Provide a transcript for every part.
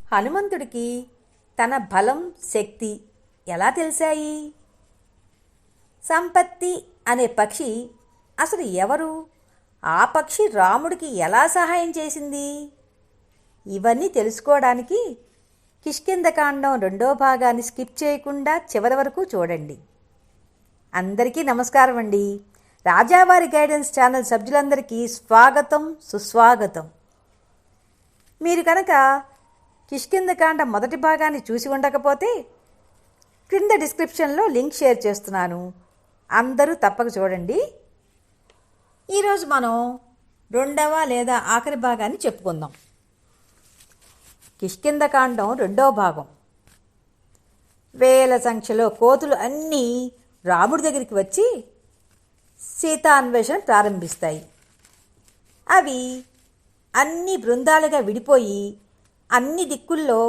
హనుమంతుడికి తన బలం శక్తి ఎలా తెలిసాయి? సంపత్తి అనే పక్షి అసలు ఎవరు? ఆ పక్షి రాముడికి ఎలా సహాయం చేసింది? ఇవన్నీ తెలుసుకోవడానికి కిష్కింధకాండం 2వ భాగాన్ని స్కిప్ చేయకుండా చివరి వరకు చూడండి. అందరికీ నమస్కారం అండి. రాజావారి గైడెన్స్ ఛానల్ సభ్యులందరికీ స్వాగతం, సుస్వాగతం. మీరు కనుక కిష్కింధకాండ మొదటి భాగాన్ని చూసి ఉండకపోతే క్రింద డిస్క్రిప్షన్లో లింక్ షేర్ చేస్తున్నాను. అందరూ తప్పక చూడండి. ఈరోజు మనం 2వ లేదా ఆఖరి భాగాన్ని చెప్పుకుందాం. కిష్కింధకాండం 2వ భాగం. వేల సంఖ్యలో కోతులు అన్నీ రాముడి దగ్గరికి వచ్చి సీతాన్వేషణ ప్రారంభిస్తాయి. అవి అన్ని బృందాలుగా విడిపోయి అన్ని దిక్కుల్లో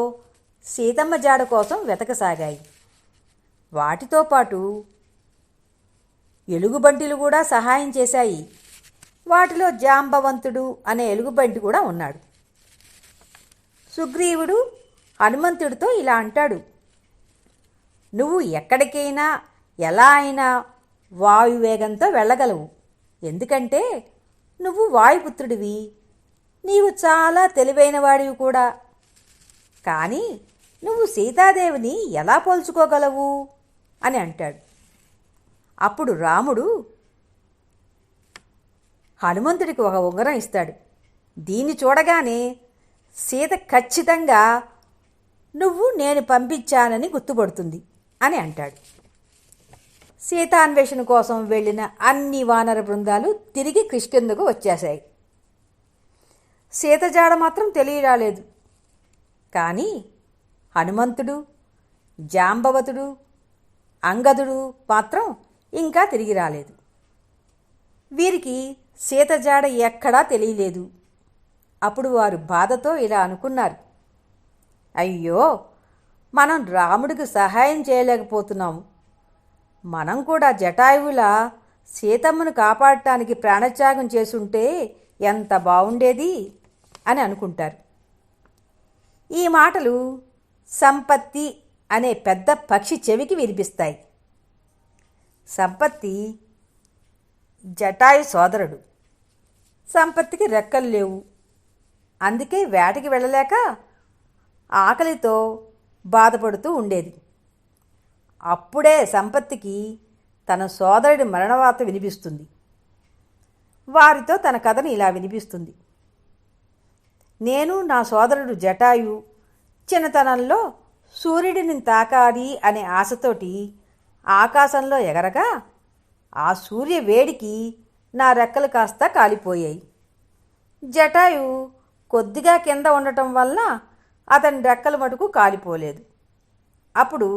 సీతమ్మ జాడ కోసం వెతకసాగాయి. వాటితో పాటు ఎలుగుబంటిలు కూడా సహాయం చేశాయి. వాటిలో జాంబవంతుడు అనే ఎలుగుబంటి కూడా ఉన్నాడు. సుగ్రీవుడు హనుమంతుడితో ఇలా అంటాడు: నువ్వు ఎక్కడికైనా ఎలా అయినా వాయువేగంతో వెళ్ళగలవు. ఎందుకంటే నువ్వు వాయుపుత్రుడివి. నీవు చాలా తెలివైన వాడివి కూడా. కానీ నువ్వు సీతాదేవిని ఎలా పోల్చుకోగలవు అని అంటాడు. అప్పుడు రాముడు హనుమంతుడికి ఒక ఉంగరం ఇస్తాడు. దీన్ని చూడగానే సీత ఖచ్చితంగా నువ్వు నేను పంపించానని గుర్తుపడుతుంది అని అంటాడు. సీతాన్వేషణ కోసం వెళ్ళిన అన్ని వానర బృందాలు తిరిగి కిష్కింధకు వచ్చేశాయి. సీత జాడ మాత్రం తెలియరాలేదు. కానీ హనుమంతుడు, జాంబవతుడు, అంగదుడు మాత్రం ఇంకా తిరిగి రాలేదు. వీరికి సీత జాడ ఎక్కడా తెలియలేదు. అప్పుడు వారు బాధతో ఇలా అనుకున్నారు: అయ్యో, మనం రాముడికి సహాయం చేయలేకపోతున్నాము. మనం కూడా జటాయువులా సీతమ్మను కాపాడటానికి ప్రాణత్యాగం చేసుంటే ఎంత బాగుండేది అని అనుకుంటారు. ఈ మాటలు సంపత్తి అనే పెద్ద పక్షి చెవికి వినిపిస్తాయి. సంపత్తి జటాయు సోదరుడు. సంపత్తికి రెక్కలు లేవు. అందుకే వేటకి వెళ్ళలేక ఆకలితో బాధపడుతూ ఉండేది. అప్పుడే సంపత్తికి తన సోదరుడి మరణవార్త వినిపిస్తుంది. వారితో తన కథను ఇలా వినిపిస్తుంది: నేను నా సోదరుడు జటాయు చిన్నతనంలో సూర్యుడిని తాకాలి అనే ఆశతోటి ఆకాశంలో ఎగరగా ఆ సూర్య వేడికి నా రెక్కలు కాస్త కాలిపోయాయి. జటాయు కొద్దిగా కింద ఉండటం వల్ల అతని రెక్కలు మటుకు కాలిపోలేదు. అప్పుడు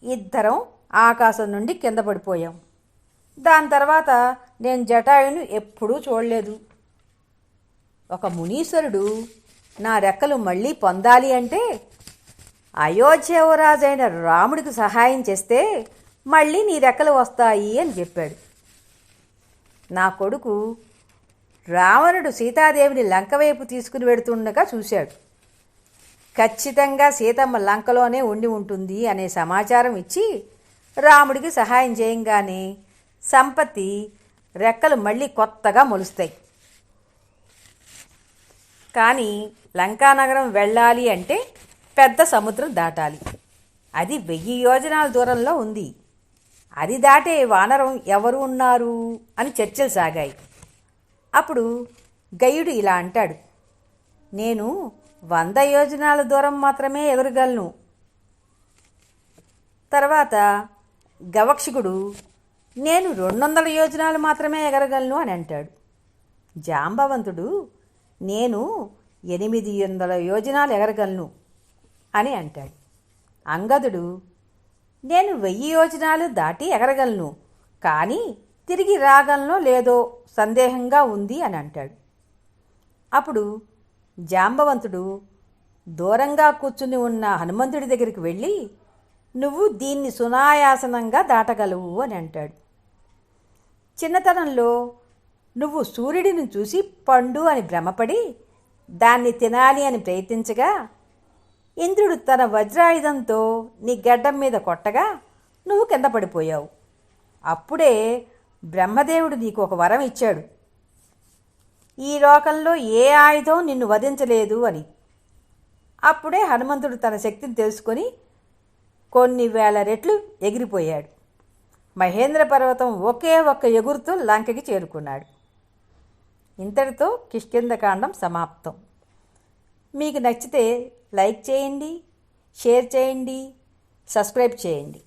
ఇద్దరం ఆకాశం నుండి కింద పడిపోయాం. దాని తర్వాత నేను జటాయుని ఎప్పుడూ చూడలేదు. ఒక మునీశ్వరుడు నా రెక్కలు మళ్ళీ పొందాలి అంటే అయోధ్యవరాజైన రాముడికి సహాయం చేస్తే మళ్ళీ నీ రెక్కలు వస్తాయి అని చెప్పాడు. నా కొడుకు రావణుడు సీతాదేవిని లంక వైపు తీసుకుని వెడుతుండగా చూశాడు. ఖచ్చితంగా సీతమ్మ లంకలోనే ఉండి ఉంటుంది అనే సమాచారం ఇచ్చి రాముడికి సహాయం చేయంగానే సంపత్తి రెక్కలు మళ్ళీ కొత్తగా మొలుస్తాయి. కానీ లంకానగరం వెళ్ళాలి అంటే పెద్ద సముద్రం దాటాలి. అది 1000 యోజనాల దూరంలో ఉంది. అది దాటే వానరం ఎవరు ఉన్నారు అని చర్చలు సాగాయి. అప్పుడు గయుడు ఇలా అంటాడు: నేను 100 యోజనాల దూరం మాత్రమే ఎగరగలను. తర్వాత గవక్షకుడు నేను 200 యోజనాలు మాత్రమే ఎగరగలను అని అంటాడు. జాంబవంతుడు నేను 800 యోజనాలు ఎగరగలను అని అంటాడు. అంగదుడు నేను 1000 యోజనాలు దాటి ఎగరగలను, కానీ తిరిగి రాగలనో లేదో సందేహంగా ఉంది అని అంటాడు. అప్పుడు జాంబవంతుడు దూరంగా కూర్చుని ఉన్న హనుమంతుడి దగ్గరికి వెళ్ళి నువ్వు దీన్ని సునాయాసనంగా దాటగలవు అని అంటాడు. చిన్నతనంలో నువ్వు సూర్యుడిని చూసి పండు అని భ్రమపడి దాన్ని తినాలి అని ప్రయత్నించగా ఇంద్రుడు తన వజ్రాయుధంతో నీ గడ్డం మీద కొట్టగా నువ్వు కింద పడిపోయావు. అప్పుడే బ్రహ్మదేవుడు నీకు ఒక వరం ఇచ్చాడు, ఈ లోకంలో ఏ ఆయుధం నిన్ను వధించలేదు అని. అప్పుడే హనుమంతుడు తన శక్తిని తెలుసుకొని కొన్ని వేల రెట్లు ఎగిరిపోయాడు. మహేంద్ర పర్వతం ఒకే ఒక్క ఎగురుతో లంకకి చేరుకున్నాడు. ఇంతటితో కిష్కింధకాండం సమాప్తం. మీకు నచ్చితే లైక్ చేయండి, షేర్ చేయండి, సబ్స్క్రైబ్ చేయండి.